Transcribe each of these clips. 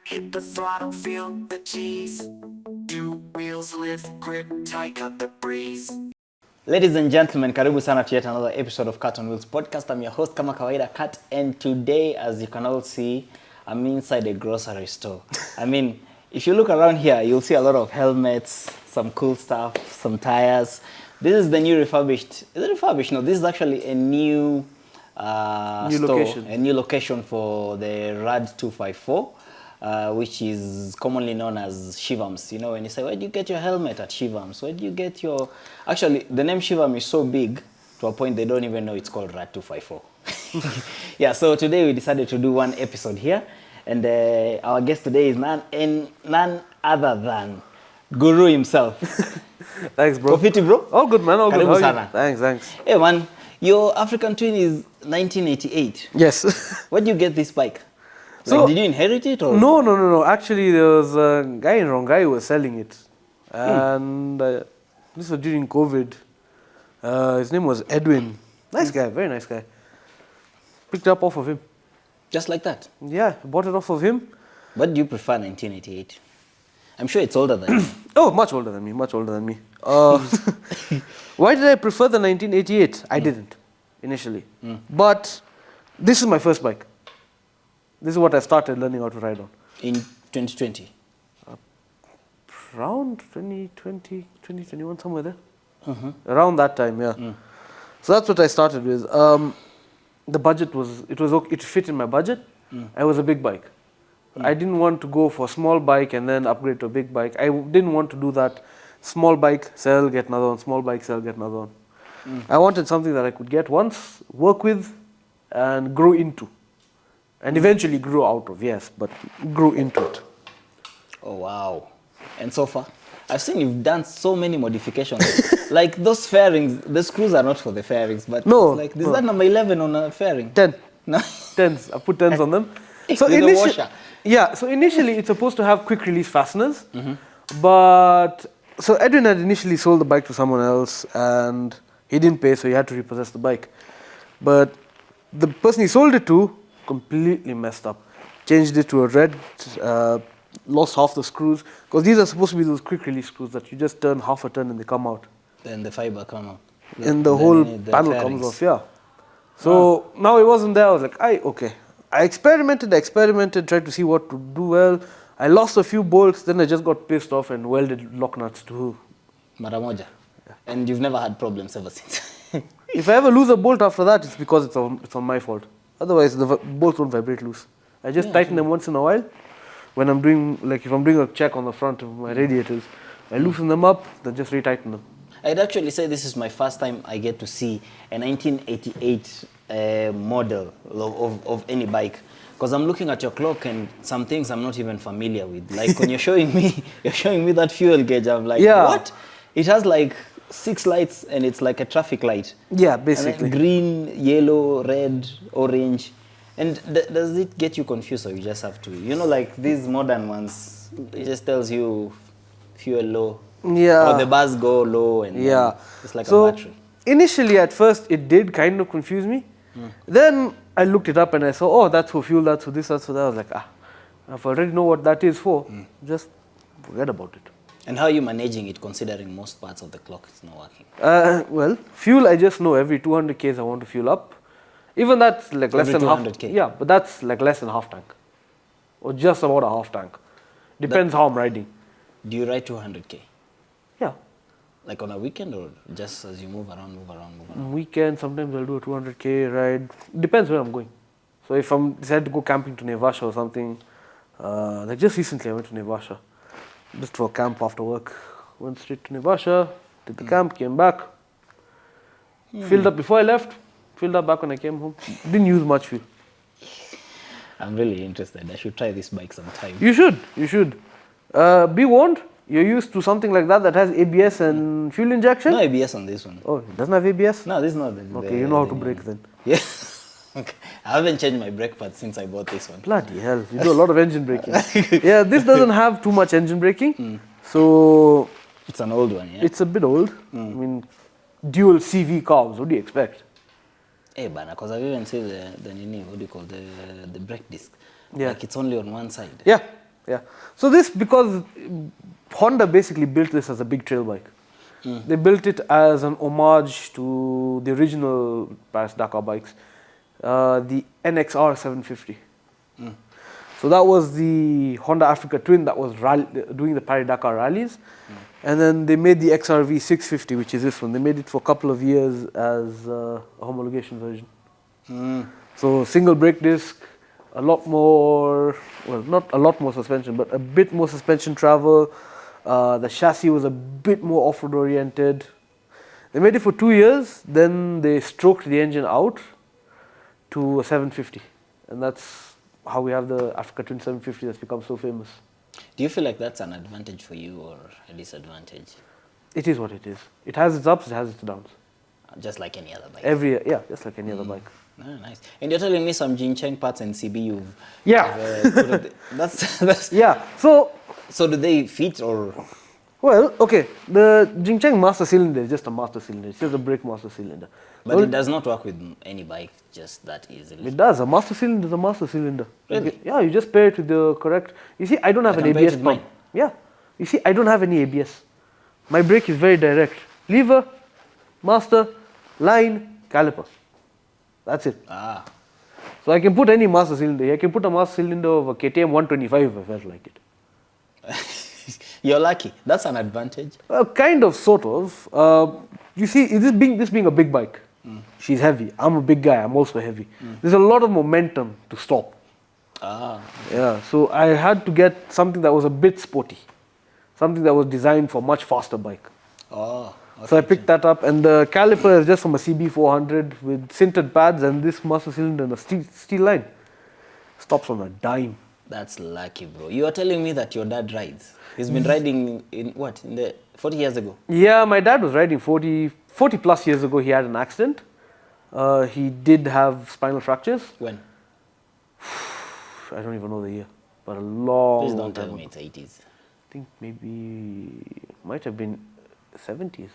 Hit the throttle, feel the cheese. Two wheels lift, grip tight, cut the breeze. Ladies and gentlemen, karibu sana to yet another episode of Cat on Wheels podcast. I'm your host kama kawaida Cat, and today, as you can all see, I'm inside a grocery store. I mean, if you look around here, you'll see a lot of helmets, some cool stuff, some tires. This is the new refurbished. Is it refurbished? No, this is actually a new store, location. a new location for the RAD 254. Which is commonly known as Shivams. You know, when you say, where do you get your helmet at Shivams? Where do you get your... Actually, the name Shivam is so big to a point they don't even know it's called RAD 254. Yeah, so today we decided to do one episode here. And our guest today is none other than Guru himself. Thanks, bro. Kofiti, bro? All good, man. All good. Karibu How are sana. you? Thanks. Hey, man, your African twin is 1988. Yes. Where do you get this bike? So- Like, did you inherit it or? No. Actually, there was a guy in Rongai who was selling it. And this was during COVID. His name was Edwin. Nice guy, very nice guy. Picked it up off of him. Just like that? Yeah, bought it off of him. What do you prefer, 1988? I'm sure it's older than you. Oh, much older than me. Why did I prefer the 1988? I didn't, initially. But this is my first bike. This is what I started learning how to ride on. In 2020? Around 2020, 2021, somewhere there. Around that time, yeah. So that's what I started with. The budget it fit in my budget. It was a big bike. I didn't want to go for a small bike and then upgrade to a big bike. I didn't want to do that. Small bike, sell, get another one. Small bike, sell, get another one. I wanted something that I could get once, work with, and grow into. And eventually grew out of, yes, but grew into it. Oh, wow. And so far? I've seen you've done so many modifications. Like those fairings, the screws are not for the fairings, but No, it's like, is no. that number 11 on a fairing? 10. No. 10s. I put 10s on them. With a washer. Yeah, so initially it's supposed to have quick release fasteners. But, so Edwin had initially sold the bike to someone else and he didn't pay, so he had to repossess the bike. But the person he sold it to completely messed up. Changed it to a red, lost half the screws. Because these are supposed to be those quick release screws that you just turn half a turn and they come out. Then the fiber come out. And the Then whole you need the panel fairings. comes off, yeah. So now it wasn't there. I was like, okay. I experimented, tried to see what to do well. I lost a few bolts, then I just got pissed off and welded lock nuts to. Mara moja. And you've never had problems ever since. If I ever lose a bolt after that, it's because it's on my fault. Otherwise, the bolts won't vibrate loose. I just tighten them once in a while. When I'm doing, like if I'm doing a check on the front of my radiators, I loosen them up, then just retighten them. I'd actually say this is my first time I get to see a 1988 model of any bike. Because I'm looking at your clock and some things I'm not even familiar with. Like when you're showing me that fuel gauge, I'm like, Yeah. what? It has like 6 lights and it's like a traffic light. Yeah, And basically. then green, yellow, red, orange. And does it get you confused or you just have to, you know, like these modern ones, it just tells you fuel low. Yeah. Or the bars go low and Yeah. then it's like So a battery. initially at first it did kind of confuse me. Then I looked it up and I saw, oh, that's for fuel, that's for this, that's for that. I was like, if I already know what that is for, just forget about it. And how are you managing it considering most parts of the clock is not working? Well, fuel I just know every 200 Ks I want to fuel up. Even that's like less Every than half. 200K? Yeah, but that's like less than half tank. Or just about a half tank. Depends how I'm riding. Do you ride 200K? Yeah. Like on a weekend or just as you move around? Weekend, sometimes I'll do a 200K ride. Depends where I'm going. So if I'm decided to go camping to Nevasha or something, like just recently I went to Nevasha. Just for a camp after work. Went straight to Nevasha, did the camp, came back. Filled up before I left, filled up back when I came home. Didn't use much fuel. I'm really interested. I should try this bike sometime. You should. Be warned, you're used to something like that has ABS and fuel injection? No ABS on this one. Oh, it doesn't have ABS? No, this is not. Okay, you know how to brake then. Yeah. Okay. I haven't changed my brake pads since I bought this one. Bloody hell, you do a lot of engine braking. Yeah, this doesn't have too much engine braking. So, It's an old one, yeah? it's a bit old. I mean, dual CV carbs, what do you expect? Hey, bana, because I've even seen the what do you call, the brake disc. Yeah. Like it's only on one side. Yeah, Yeah. So this because Honda basically built this as a big trail bike. They built it as an homage to the original Paris-Dakar bikes, the NXR 750. So that was the Honda Africa Twin that was doing the Paris-Dakar rallies. And then they made the XRV 650, which is this one. They made it for a couple of years as a homologation version. So single brake disc, a lot more, well, not a lot more suspension, but a bit more suspension travel. The chassis was a bit more off-road oriented. They made it for 2 years, then they stroked the engine out to a 750. And that's how we have the Africa Twin 750 that's become so famous. Do you feel like that's an advantage for you or a disadvantage? It is what it is. It has its ups, it has its downs. Just like any other bike? Just like any other bike. Oh, nice. And you're telling me some Jincheng parts and CB you've... Yeah. That's Yeah, so... So do they fit or... Well, okay, the Jincheng master cylinder is just a master cylinder. It's just a brake master cylinder. But it does not work with any bike just that easily. It does. A master cylinder is a master cylinder. Really? Yeah, you just pair it with the correct... You see, I don't have I an can pair it ABS with pump. mine. Yeah. You see, I don't have any ABS. My brake is very direct. Lever, master, line, caliper. That's it. Ah. So I can put any master cylinder here. I can put a master cylinder of a KTM 125 if I felt like it. You're lucky. That's an advantage. Kind of, sort of. You see, this being a big bike, she's heavy. I'm a big guy. I'm also heavy. There's a lot of momentum to stop. Ah. Yeah, so I had to get something that was a bit sporty, something that was designed for a much faster bike. Oh. So I picked that up, and the caliper is just from a CB400 with sintered pads and this master cylinder and a steel line. Stops on a dime. That's lucky, bro. You are telling me that your dad rides. He's been riding in what? In the 40 years ago? Yeah, my dad was riding 40 plus years ago. He had an accident. He did have spinal fractures. When? I don't even know the year, but a long, Please long don't time tell me ago. it's 80s. I think maybe, might have been 70s.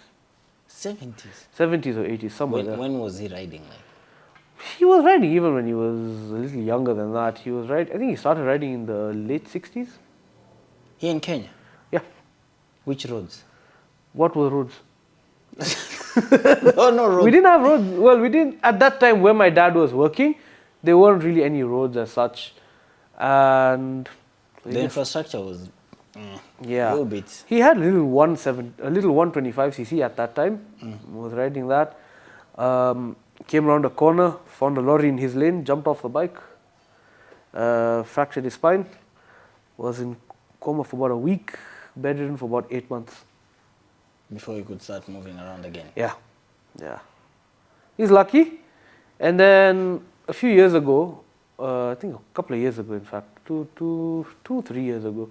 70s? 70s or 80s, somewhere there. When was he riding like? He was riding even when he was a little younger than that. He was I think he started riding in the late 60s. Here in Kenya? Yeah. Which roads? What were roads? Oh, no roads. We didn't have roads. Well, we didn't, at that time when my dad was working, there weren't really any roads as such. And The infrastructure was yeah, a little bit. he had a little 125cc at that time. Was riding that. Came around a corner, found a lorry in his lane, jumped off the bike, fractured his spine, was in coma for about a week, bedridden for about 8 months. Before he could start moving around again. Yeah, yeah. He's lucky. And then a few years ago, I think a couple of years ago, in fact, 3 years ago,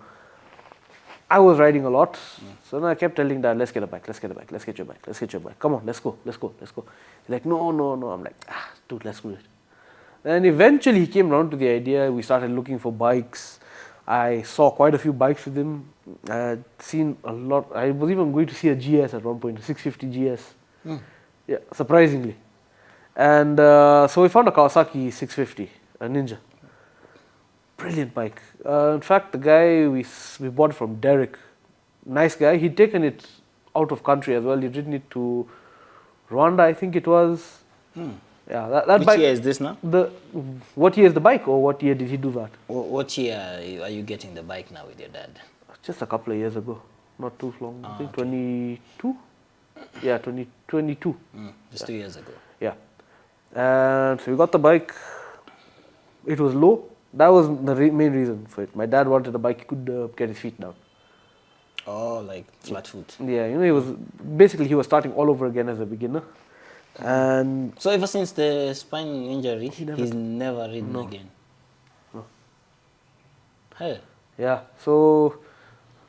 I was riding a lot. So then I kept telling Dad, let's get a bike, let's get a bike, let's get your bike, let's get your bike. Come on, let's go, let's go, let's go. He's like, no, no, no. I'm like, dude, let's do it. And eventually he came around to the idea. We started looking for bikes. I saw quite a few bikes with him. I had seen a lot. I was even going to see a GS at one point, a 650 GS. Yeah, surprisingly. And so we found a Kawasaki 650, a Ninja. Brilliant bike. In fact, the guy we bought from Derek, nice guy. He'd taken it out of country as well. He'd ridden it to Rwanda, I think it was. Yeah, that Which bike. year is this now? What year is the bike, or what year did he do that? What year are you getting the bike now with your dad? Just a couple of years ago, not too long. I think okay. 22. Yeah, 2022. Just 2 years ago. Yeah, and so we got the bike. It was low. That was the main reason for it. My dad wanted a bike he could get his feet down. Oh, like flat foot. Yeah, he was starting all over again as a beginner. And so ever since the spine injury, he's never ridden again. No. Hey. Yeah, so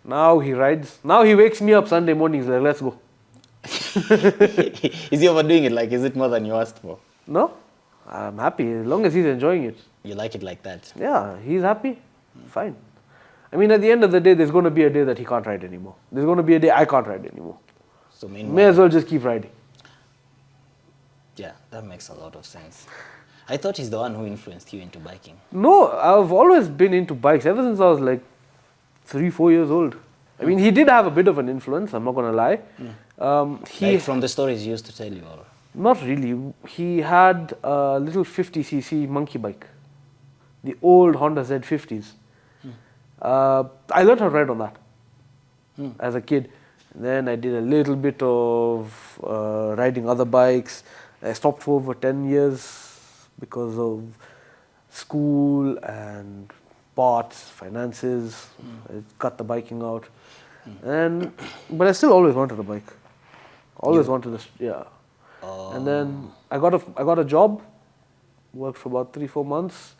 now he rides. Now he wakes me up Sunday mornings like, let's go. Is he overdoing it? Like, is it more than you asked for? No, I'm happy as long as he's enjoying it. You like it like that? Yeah, he's happy. Fine. I mean, at the end of the day, there's going to be a day that he can't ride anymore. There's going to be a day I can't ride anymore. So May as well just keep riding. Yeah, that makes a lot of sense. I thought he's the one who influenced you into biking. No, I've always been into bikes ever since I was like 3-4 years old. I mean, he did have a bit of an influence, I'm not going to lie. He Like from the stories you used to tell you, or Not really. He had a little 50cc monkey bike, the old Honda Z50s. I learned how to ride on that as a kid. Then I did a little bit of riding other bikes. I stopped for over 10 years because of school and parts, finances. I cut the biking out. But I still always wanted a bike. Always wanted this, yeah. And then I got a job, worked for about 3-4 months,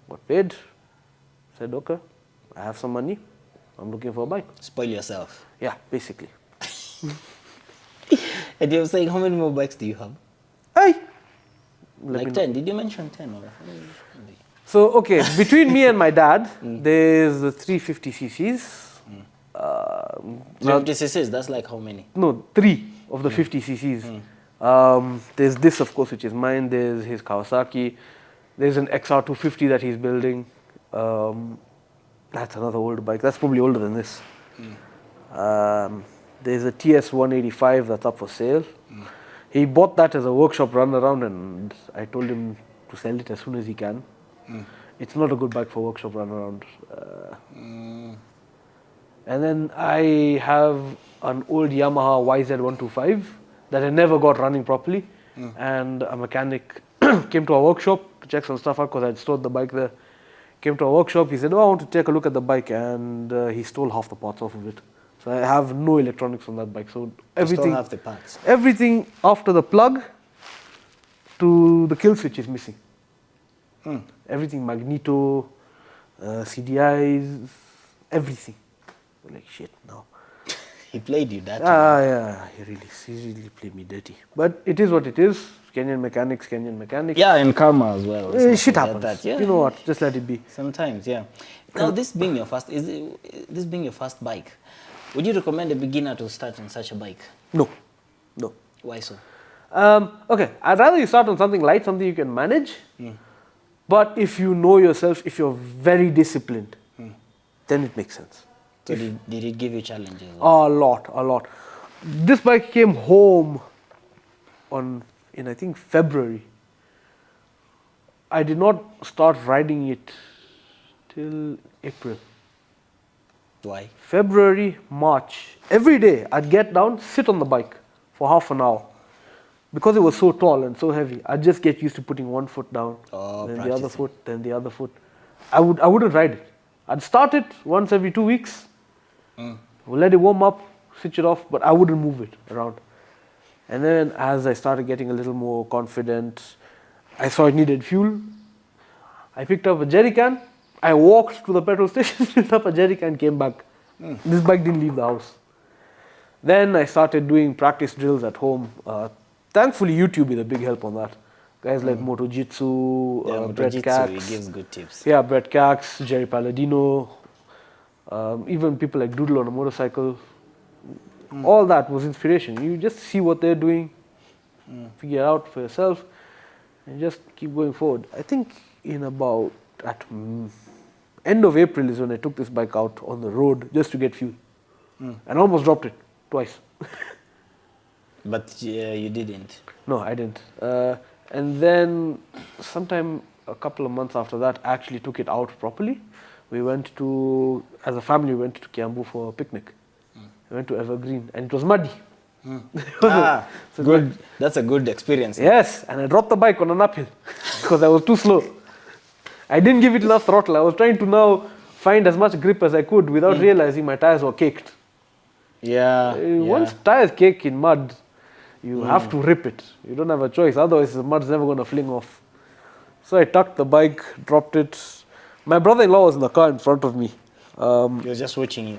got paid, said, okay, I have some money, I'm looking for a bike. spoil yourself. Yeah, basically. And you were saying, how many more bikes do you have? Hey! Like 10. Did you mention 10 or? So, okay, between me and my dad, there's the 350cc's. 50ccs, that's like how many? No, 3 of the 50cc's. There's this, of course, which is mine. There's his Kawasaki. There's an XR250 that he's building. That's another old bike. That's probably older than this. There's a TS185 that's up for sale. He bought that as a workshop run around, and I told him to sell it as soon as he can. It's not a good bike for workshop run around. And then I have an old Yamaha YZ125 that I never got running properly. And a mechanic came to our workshop to check some stuff out because I'd stored the bike there. Came to our workshop, he said, oh, I want to take a look at the bike, and he stole half the parts off of it. So I have no electronics on that bike. So everything, Still have the parts. everything after the plug to the kill switch is missing. Everything, magneto, CDIs, everything. Like shit now. He played you that. Yeah, he really played me dirty. But it is what it is. Kenyan mechanics. Yeah, and karma as well. Let's not Shit forget happens. that, yeah. You know what? Just let it be. Sometimes, yeah. Now, this being your first, this being your first bike, would you recommend a beginner to start on such a bike? No. Why so? Okay, I'd rather you start on something light, something you can manage. But if you know yourself, if you're very disciplined, then it makes sense. So did it give you challenges? A lot. This bike came home in I think February. I did not start riding it till April. Why? February, March. Every day I'd get down, sit on the bike for half an hour. Because it was so tall and so heavy, I'd just get used to putting one foot down, then the other foot, then the other foot. I wouldn't ride it. I'd start it once every 2 weeks. We'll let it warm up, switch it off, but I wouldn't move it around. And then as I started getting a little more confident, I saw it needed fuel. I picked up a jerry can. I walked to the petrol station, filled up a jerry can, came back. This bike didn't leave the house. Then I started doing practice drills at home. Thankfully, YouTube is a big help on that. Guys like Moto Jitsu, Brett Cax. He gives good tips. Yeah, Brett Cax, Jerry Palladino, even people like Doodle on a motorcycle. All that was inspiration. You just see what they're doing, figure it out for yourself, and just keep going forward. I think in about at end of April is when I took this bike out on the road just to get fuel, and almost dropped it twice. But you didn't. No, I didn't. And then sometime a couple of months after that, I actually took it out properly. We went to, as a family, we went to Kiambu for a picnic. We went to Evergreen, and it was muddy. So good. That's a good experience. Yes, and I dropped the bike on an uphill because I was too slow. I didn't give it enough throttle. I was trying to now find as much grip as I could without realizing my tires were caked. Once tires cake in mud, you have to rip it. You don't have a choice. Otherwise, the mud's never going to fling off. So I tucked the bike, dropped it. My brother-in-law was in the car in front of me. He was just watching you.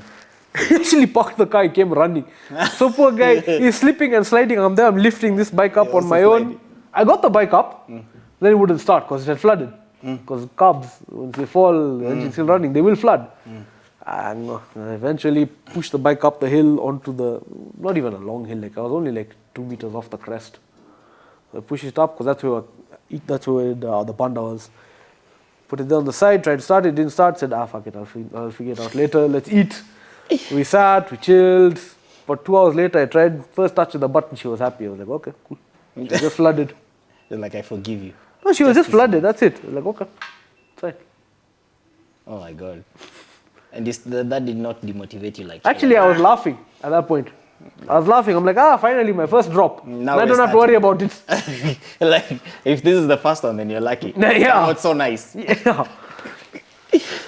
He actually parked the car, he came running. So poor guy, he's slipping and sliding. I'm there, I'm lifting this bike up on my own. I got the bike up, then it wouldn't start because it had flooded. Because carbs, once they fall, the engine's still running, they will flood. And eventually pushed the bike up the hill onto the, not even a long hill, like I was only like 2 meters off the crest. So I pushed it up because that's where the panda was. Put it there on the side, tried to start it, didn't start, said, fuck it, I'll figure it out later, let's eat. We sat, we chilled. But 2 hours later, I tried, first touch of the button, she was happy. I was like, okay, cool. She was just flooded. You're like, I forgive you. No, she was just flooded, that's it. I was like, okay, fine. Oh my God. And that did not demotivate you like... Actually, I was laughing at that point. I was laughing. I'm like, finally, my first drop. Now I don't have to worry about it. Like, if this is the first one, then you're lucky. Yeah. Oh, it's so nice. Yeah.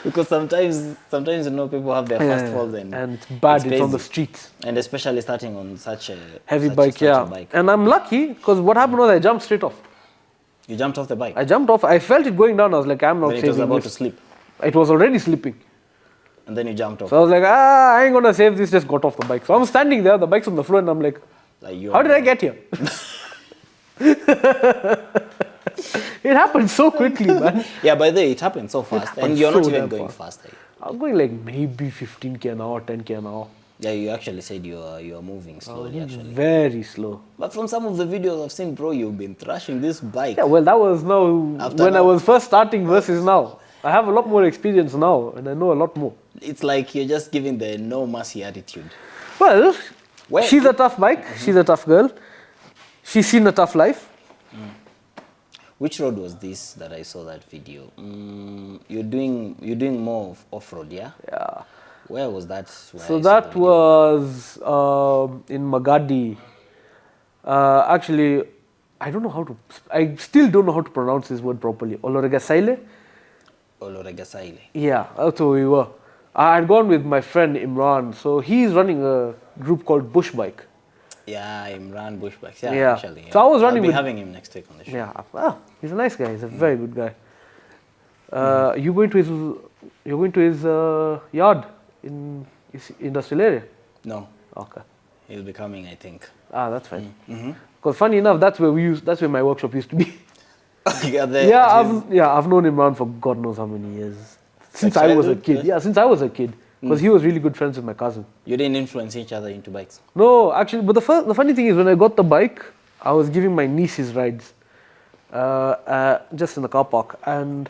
Because sometimes people have their first falls and it's bad. It's on the crazy. streets. And especially starting on such a Heavy such bike, a bike. And I'm lucky because what happened was I jumped straight off. You jumped off the bike. I jumped off. I felt it going down. I was like, I'm not When it saving was about this. to slip. It was already slipping. And then you jumped off. So I was like, I ain't gonna save this. Just got off the bike. So I'm standing there. The bike's on the floor, and I'm like, how did I get here? It happened so quickly, man. Yeah, by the way, it happened so fast. And you're so not even damn going fast. fast. I'm going like maybe 15k an hour, 10k an hour. Yeah, you actually said you are moving slowly, actually. Very slow. But from some of the videos I've seen, bro, you've been thrashing this bike. Yeah, well, that was now After when I now. was first starting versus now. I have a lot more experience now, and I know a lot more. It's like you're just giving the no mercy attitude. Well, Well, she's a tough bike. She's a tough girl. She's seen a tough life. Which road was this that I saw that video? You're doing more of off-road, yeah? Yeah. Where was that? Where So I saw that the video? was in Magadi. Actually, I don't know how to. I still don't know how to pronounce this word properly. Oloregasaile. Oloregasaile. Yeah, that's where we were. I had gone with my friend Imran. So he's running a group called Bush Bike. Yeah, Imran Bush Bikes. Yeah, Yeah. actually. Yeah. So I was running I'll be with- having him next week on the show. Yeah, he's a nice guy. He's a very good guy. You going to his? You're going to his yard in his industrial area? No, Okay. he'll be coming, I think. That's fine. Because funny enough, that's where my workshop used to be. Yeah, I've known Imran for God knows how many years. Since Like I was a childhood, kid. yeah? Yeah, since I was a kid. Because he was really good friends with my cousin. You didn't influence each other into bikes. No, actually, but the funny thing is when I got the bike, I was giving my nieces rides just in the car park. And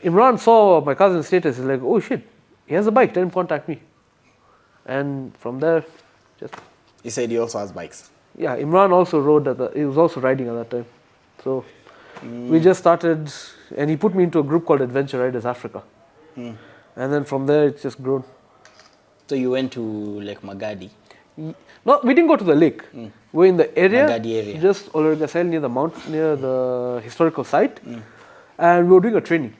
Imran saw my cousin's status. He's like, oh shit, he has a bike, tell him contact me. And from there, just, He said he also has bikes. yeah, Imran also he was also riding at that time. So we just started, and he put me into a group called Adventure Riders Africa. And then from there, it's just grown. So you went to Lake Magadi. No, we didn't go to the lake. We're in the area, Magadi area. just Oloregasaile near the historical site, and we were doing a training.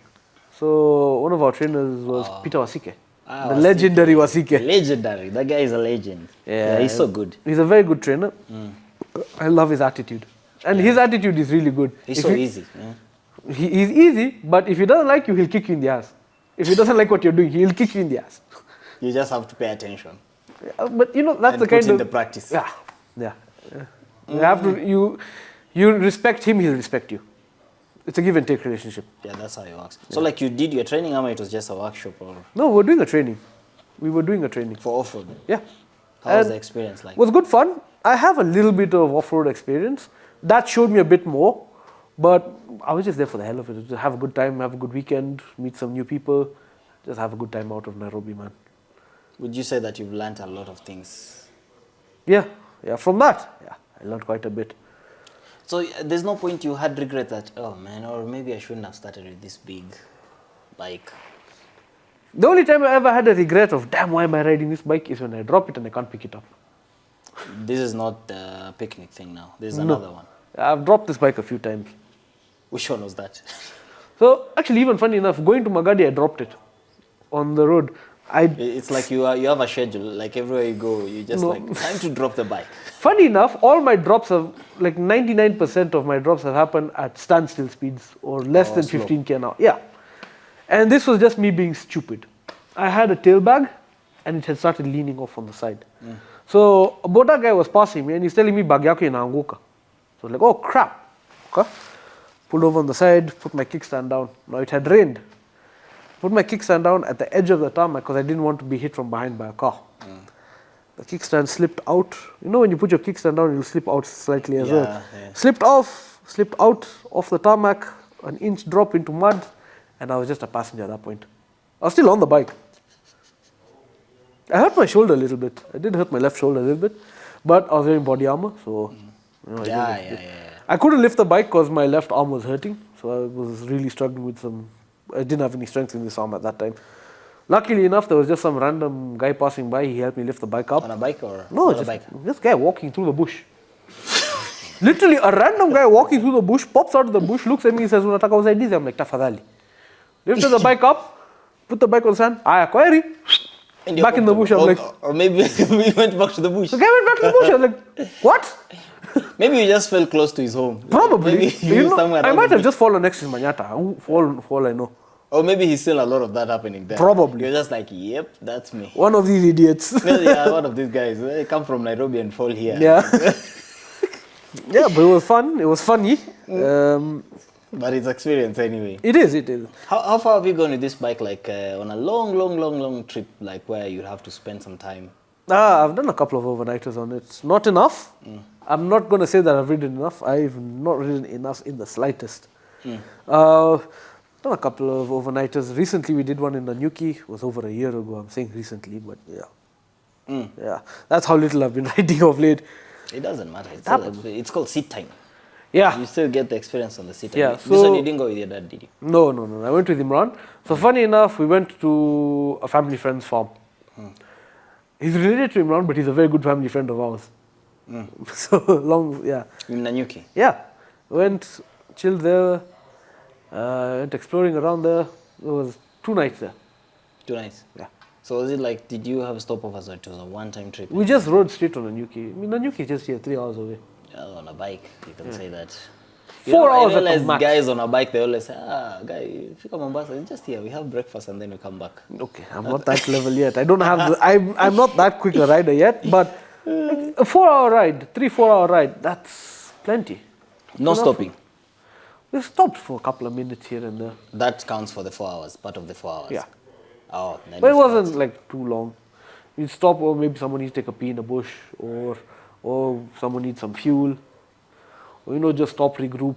So one of our trainers was Peter Wasike, the legendary Wasike. Legendary. That guy is a legend. Yeah, he's so good. He's a very good trainer. I love his attitude, and his attitude is really good. He's If so you- easy. Yeah. He's easy, but if he doesn't like you, he'll kick you in the ass. If he doesn't like what you're doing, he'll kick you in the ass. You just have to pay attention. But you know that's And the kind put in of the practice. Yeah. You have to you respect him, he'll respect you. It's a give and take relationship. Yeah, that's how it works. So like you did your training, or it was just a workshop or No, we're doing a training. We were doing a training. for off-road? Yeah. How was And the experience like? It was good fun. I have a little bit of off-road experience. That showed me a bit more, but I was just there for the hell of it. To have a good time, have a good weekend, meet some new people, just have a good time out of Nairobi, man. Would you say that you've learned a lot of things? Yeah, from that, I learned quite a bit. So there's no point you had regret that, oh man, or maybe I shouldn't have started with this big bike. The only time I ever had a regret of, damn, why am I riding this bike is when I drop it and I can't pick it up. This is not the picnic thing now. There's another one. I've dropped this bike a few times. Which one was that? So actually, even funny enough, going to Magadi, I dropped it on the road. It's like you have a schedule. Like everywhere you go, you just like time to drop the bike. Funny enough, all my drops have, like 99% of my drops have happened at standstill speeds or less than slow. 15k an hour. Yeah. And this was just me being stupid. I had a tail bag and it had started leaning off on the side. So a Boda guy was passing me and he's telling me Bagyako inaanguka. So I was like, oh crap. Okay. Pulled over on the side, put my kickstand down. Now it had rained. Put my kickstand down at the edge of the tarmac because I didn't want to be hit from behind by a car. The kickstand slipped out. You know when you put your kickstand down, it'll slip out slightly as well. Yeah. Slipped out of the tarmac, an inch drop into mud, and I was just a passenger at that point. I was still on the bike. I hurt my shoulder a little bit. I did hurt my left shoulder a little bit, but I was wearing body armor, so I couldn't lift the bike because my left arm was hurting, so I was really struggling with some. I didn't have any strength in this arm at that time. Luckily enough, there was just some random guy passing by. He helped me lift the bike up. On a bike or No, not just a bike? this guy walking through the bush. Literally, a random guy walking through the bush pops out of the bush, looks at me, and says, "Unataka usaidizi?" I'm like, "Tafadhali." Lifted the bike up, put the bike on the sand. Aya, kwaheri. And you're Back in the bush, I'm or, like, or maybe we went back to the bush. the guy went back to the bush. I was like, what? Maybe you just fell close to his home. Probably. Maybe you somewhere I around might the have just fallen next to Manyata. For all I know. Or maybe he's still a lot of that happening there. Probably. You're just like, yep, that's me. One of these idiots. Yeah, one of these guys. They come from Nairobi and fall here. Yeah. Yeah, but it was fun. It was funny. But it's experience anyway. It is, it is. How far have you gone with this bike? Like on a long trip, like where you have to spend some time? I've done a couple of overnighters on it. Not enough. I'm not going to say that I've ridden enough. I've not ridden enough in the slightest. Done a couple of overnighters. Recently, we did one in Nanyuki. It was over a year ago. I'm saying recently, but yeah. Yeah, that's how little I've been riding of late. It doesn't matter. It's called seat time. Yeah. You still get the experience on the seat time. Yeah, This one so- you didn't go with your dad, did you? No. I went with Imran. So funny enough, we went to a family friend's farm. He's related to Imran, but he's a very good family friend of ours. So long, yeah. In Nanyuki? Yeah. Went, chilled there, went exploring around there. There was 2 nights there. 2 nights? Yeah. So was it like, did you have stopovers or it was a one-time trip? We just rode straight on Nanyuki. I mean, Nanyuki is just here, 3 hours away. On a bike, you can say that. 4 hours I at the realize max. guys on a bike, they always say, guy, if you come Mombasa, it's just here, we have breakfast and then we come back. Okay, I'm not that level yet. I don't have the. I'm not that quick a rider yet, but like a 4-hour ride, 3-4 hour ride, that's plenty. No Enough. stopping. We stopped for a couple of minutes here and there. That counts for the 4 hours, part of the 4 hours. Yeah. Oh, then But it it's wasn't like too long. We'd stop, or maybe someone needs to take a pee in the bush, or someone needs some fuel, or just stop, regroup.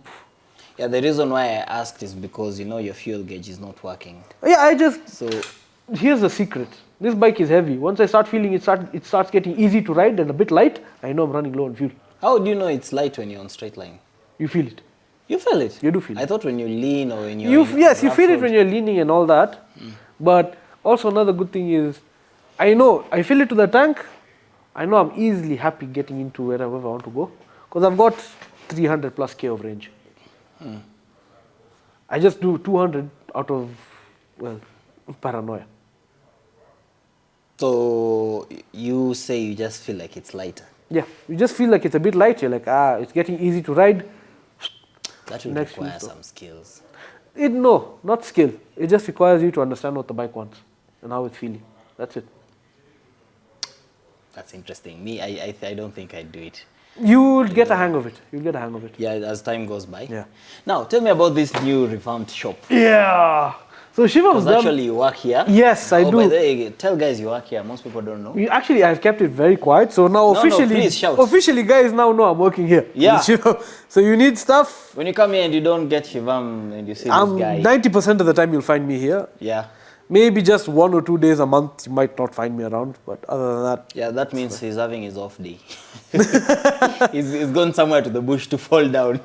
Yeah, the reason why I asked is because your fuel gauge is not working. Yeah, So here's the secret. This bike is heavy. Once I start feeling it starts getting easy to ride and a bit light, I know I'm running low on fuel. how do you know it's light when you're on straight line? You feel it. You feel it? You do feel it. I thought when you lean or when Yes, you feel it when you're leaning and all that. But also another good thing is, I fill it to the tank. I know I'm easily happy getting into wherever I want to go because I've got 300 plus K of range. I just do 200 out of, paranoia. So you say you just feel like it's lighter. Yeah, you just feel like it's a bit light. You're like, it's getting easy to ride. That will Next require week, some skills. No, not skill. It just requires you to understand what the bike wants and how it's feeling. That's it. That's interesting. Me, I don't think I'd do it. You'll get a hang of it. Yeah, as time goes by. Yeah. Now, tell me about this new revamped shop. Yeah. So Shivam's Because done. actually you work here. Yes, I By do. the way, tell guys you work here. Most people don't know. Actually, I've kept it very quiet. So now No, please shout. officially, guys now know I'm working here. Yeah. So you need stuff. When you come here and you don't get Shivam and you see this guy. 90% of the time you'll find me here. Yeah. Maybe just 1 or 2 days a month you might not find me around. But other than that, Yeah, that means he's having his off day. he's gone somewhere to the bush to fall down.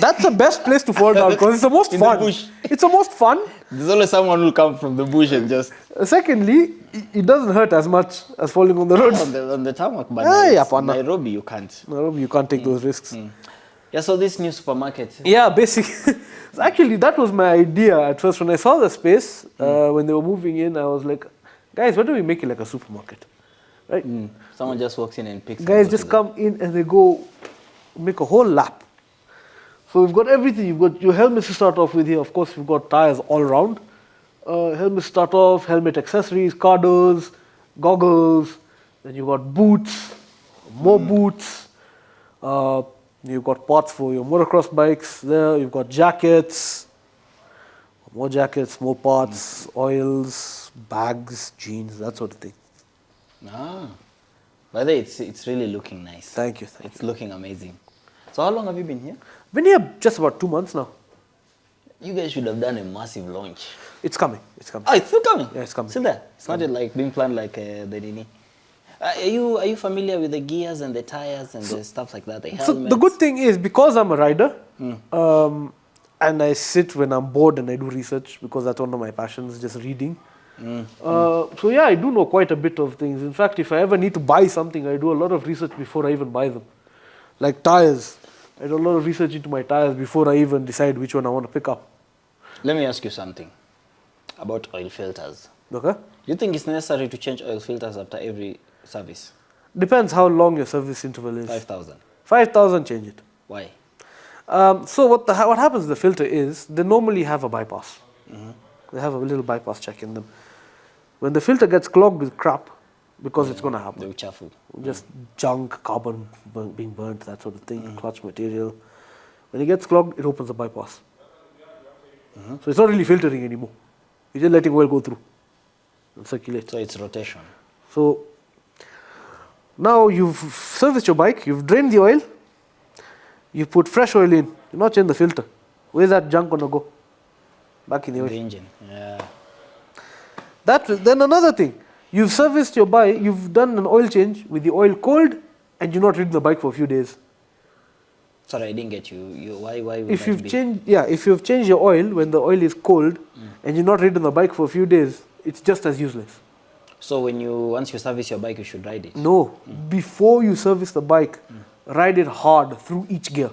that's the best place to fall down because it's the most In the fun. bush. It's the most fun. There's always someone who'll come from the bush and just Secondly, it doesn't hurt as much as falling on the road. on the tarmac. But Yeah, it's pana. Nairobi, you can't. No, you can't take those risks. Yeah, so this new supermarket. Yeah, basically. So actually, that was my idea at first. When I saw the space, when they were moving in, I was like, guys, why don't we make it like a supermarket? Right? Someone just walks in and picks. Guys just come in and they go make a whole lap. So we've got everything. You've got your helmets to start off with here. Of course, we've got tires all around. Helmets start off, helmet accessories, car doors, goggles. Then you've got boots, more boots. You've got parts for your motocross bikes there. You've got jackets, more parts, oils, bags, jeans, that sort of thing. By the way, it's really looking nice. Thank you. It's looking amazing. So how long have you been here? Been here just about 2 months now. You guys should have done a massive launch. It's coming. It's coming. Oh, it's still coming. Yeah, it's coming. Still there. It's not like being planned like the Nini. Are you familiar with the gears and the tires and the stuff like that? The helmets. So the good thing is, because I'm a rider, and I sit when I'm bored and I do research, because that's one of my passions, just reading. So yeah, I do know quite a bit of things. In fact, if I ever need to buy something, I do a lot of research before I even buy them. Like tires, I do a lot of research into my tires before I even decide which one I want to pick up. Let me ask you something about oil filters. Okay? Do you think it's necessary to change oil filters after every service? Depends how long your service interval is. 5,000. 5,000, change it. Why? So what happens with the filter is, they normally have a bypass. They have a little bypass check in them. When the filter gets clogged with crap, because it's going to happen. The uchafu. Just junk, carbon being burnt, that sort of thing, clutch material. When it gets clogged, it opens a bypass. So it's not really filtering anymore. You're just letting oil go through and circulate. So it's rotation. So now you've serviced your bike, you've drained the oil, you put fresh oil in, you not change the filter. Where's that junk going to go? Back in the oil. The engine. Yeah. Then another thing, you've serviced your bike, you've done an oil change with the oil cold, and you've not ridden the bike for a few days. Sorry, I didn't get you. Why would If that you've be? if you've changed your oil when the oil is cold, and you've not ridden the bike for a few days, it's just as useless. So once you service your bike, you should ride it? No, before you service the bike, ride it hard through each gear.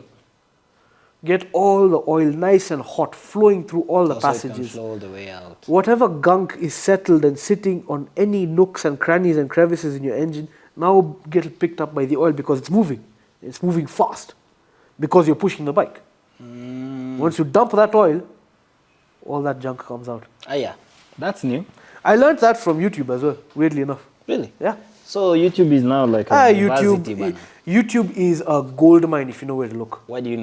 Get all the oil nice and hot, flowing through all the So it can passages. flow all the way out. Whatever gunk is settled and sitting on any nooks and crannies and crevices in your engine, now get it picked up by the oil, because it's moving. It's moving fast because you're pushing the bike. Once you dump that oil, all that junk comes out. Ah, yeah. That's new. I learned that from YouTube as well, weirdly enough. Really? Yeah. So YouTube is now like a university, man. YouTube is a gold mine if you know where to look. Why do you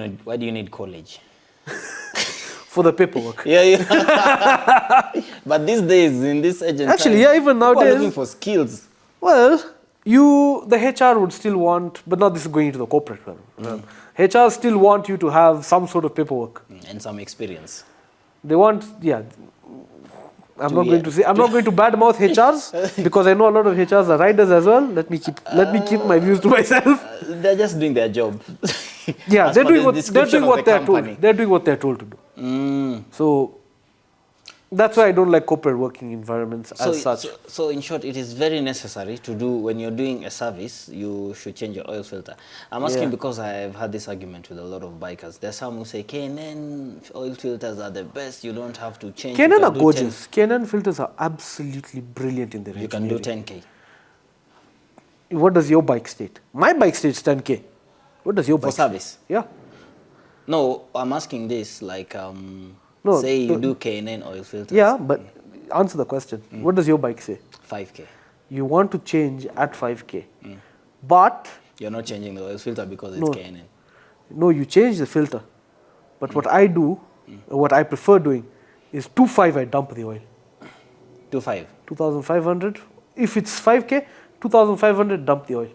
need college? For the paperwork. Yeah. But these days, in this agent Actually, time, even people are nowadays, looking for skills. well, the HR would still want, but now this is going into the corporate realm. HR still want you to have some sort of paperwork. And some experience. They want, yeah. I'm not going to badmouth HRs, because I know a lot of HRs are riders as well. Let me keep my views to myself. They're just doing their job. Yeah, As they're per doing the what description of the they're company. told. They're doing what they're told to do. So that's why I don't like corporate working environments as such. So in short, it is very necessary to do, when you're doing a service, you should change your oil filter. I'm asking because I've had this argument with a lot of bikers. There's some who say K&N oil filters are the best, you don't have to change. K&N You can are do gorgeous. K&N filters are absolutely brilliant in their 10, you can do engineering. 10K. What does your bike state? My bike states 10K. What does your For bike state? service? Yeah. No, I'm asking this, like, No, say you do K&N oil filters. Yeah, but answer the question. What does your bike say? 5K. You want to change at 5K. But, You're not changing the oil filter because No. it's K&N. no, you change the filter. But what I do, what I prefer doing, is 2.5 I dump the oil. 2.5. 2,500. If it's 5K, 2,500 dump the oil.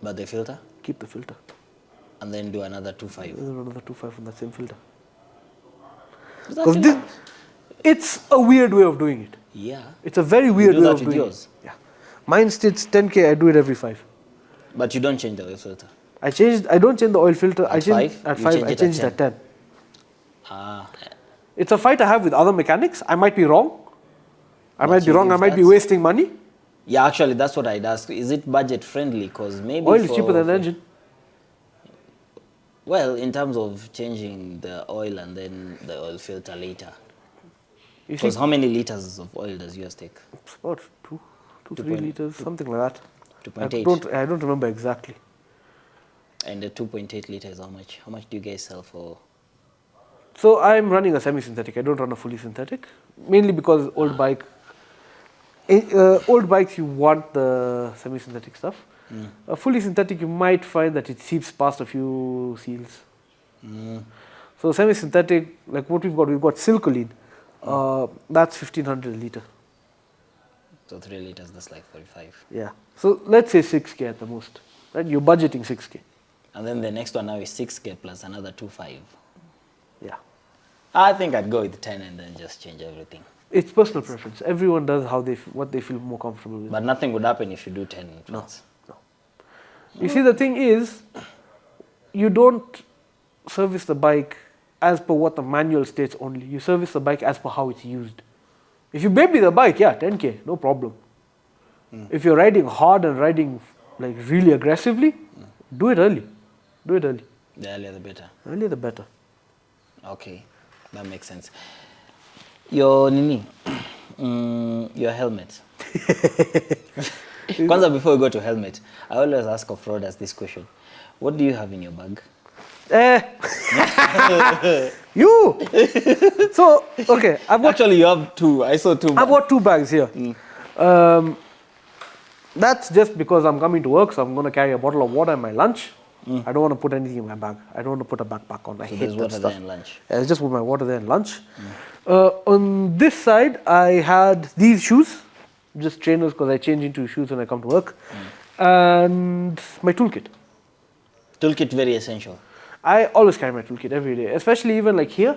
But the filter? Keep the filter. And then do another 2.5. There's another 2.5 on that same filter. Is that Because enough? it's a weird way of doing it. Yeah. It's a very weird do way that of with doing yours? it. Yeah. Mine states 10K, I do it every 5. But you don't change the oil filter. I don't change the oil filter. I change 5? at You 5, change I it change at it at 10. Ah. It's a fight I have with other mechanics. I might be wrong. I might be you wrong. I think might be that's- wasting money. Yeah, actually, that's what I'd ask. Is it budget friendly? Because maybe Oil is cheaper than engine. Well, in terms of changing the oil and then the oil filter later. You see, Because how many liters of oil does yours take? it's about 2, 3 point- liters, something like that. 2.8. I don't remember exactly. And the 2.8 liters, how much? How much do you guys sell for? So I'm running a semi-synthetic. I don't run a fully synthetic, mainly because old bikes you want the semi-synthetic stuff. A fully synthetic, you might find that it seeps past a few seals. So semi-synthetic, like what we've got Silcoline. That's 1,500 a liter. So 3 liters, that's like 45. Yeah. So let's say 6K at the most. Right? You're budgeting 6K. And then the next one now is 6K plus another 2.5. Yeah. I think I'd go with 10 and then just change everything. It's personal preference. Everyone does what they feel more comfortable with. But nothing would happen if you do 10 plus. No. You see, the thing is, you don't service the bike as per what the manual states only. You service the bike as per how it's used. If you baby the bike, yeah, 10K, no problem. If you're riding hard and riding like really aggressively, do it early. Do it early. The earlier the better. Earlier the better. Okay, that makes sense. Your nini, your helmet. Kwanza, before we go to helmet, I always ask off-roaders this question. What do you have in your bag? You! So, okay, Actually, you have two. I saw two. I've got 2 bags here. That's just because I'm coming to work, so I'm going to carry a bottle of water and my lunch. I don't want to put anything in my bag. I don't want to put a backpack on. I hate There's that water stuff. there and lunch. I just put my water there and lunch. On this side, I had these shoes, just trainers because I change into shoes when I come to work, and my toolkit. Toolkit very essential. I always carry my toolkit every day, especially even like here.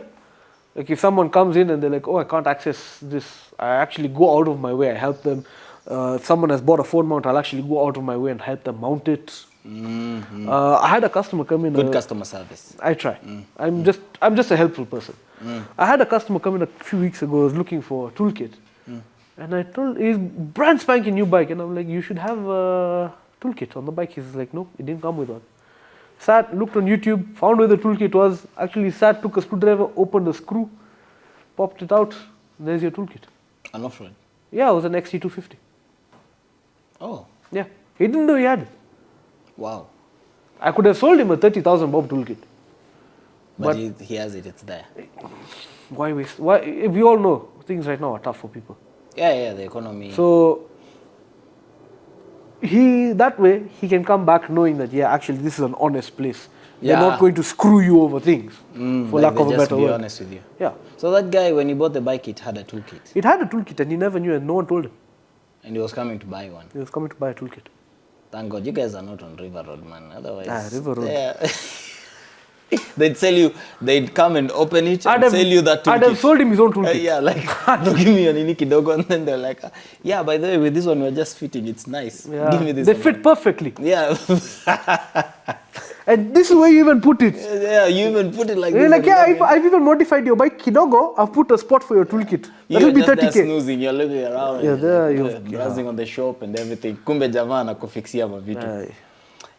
Like if someone comes in and they're like, oh, I can't access this, I actually go out of my way, I help them. If someone has bought a phone mount, I'll actually go out of my way and help them mount it. I had a customer come in. Good customer service. I try. I'm just a helpful person. I had a customer come in a few weeks ago, was looking for a toolkit. And I told, he's brand spanking new bike. And I'm like, you should have a toolkit on the bike. He's like, no, it didn't come with one. Sat, looked on YouTube, found where the toolkit was. Actually sat, took a screwdriver, opened the screw, popped it out. There's your toolkit. An off-road. Yeah, it was an XT250. Oh, Yeah, he didn't know he had it. wow. I could have sold him a 30,000 bob toolkit. But he has it, it's there. Why waste? Why? We all know things right now are tough for people. Yeah, the economy. So that way he can come back knowing that actually this is an honest place. They're Yeah. not going to screw you over things, for lack of a just better be word. honest with you. Yeah, So that guy, when he bought the bike, it had a toolkit. it had a toolkit and he never knew, and no one told him. And he was coming to buy one. He was coming to buy a toolkit. Thank God, you guys are not on River Road, man. Otherwise, River Road. Yeah. They'd sell you, they'd come and open it and sell you that toolkit. I'd have sold him his own toolkit. Yeah, like, no, give me your nini kidogo. And then they're like, yeah, by the way, with this one, we're just fitting. It's nice. Yeah. Give me this They one. fit perfectly. Yeah. And this is where you even put it. Yeah, you even put it like You're this. like, I've even modified your bike kidogo. I've put a spot for your toolkit. You're That'll be just there 30K. snoozing, you're looking around. Yeah, there you're browsing on the shop and everything. Kumbe jamaa anakufixia mavitu. Aye.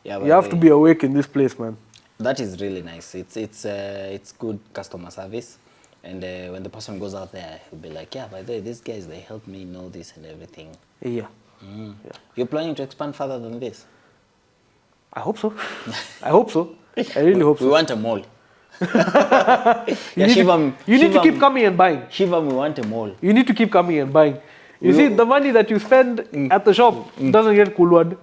Yeah, You have to be awake in this place, man. That is really nice. It's good customer service, and when the person goes out there, he'll be like, yeah, by the way, these guys, they help me know this and everything. Yeah. You're planning to expand further than this? I hope so. I hope so. I really hope We so. want a mall. You need to keep coming and buying. Shivam, we want a mall. You need to keep coming and buying. You see, the money that you spend at the shop doesn't get kulwad.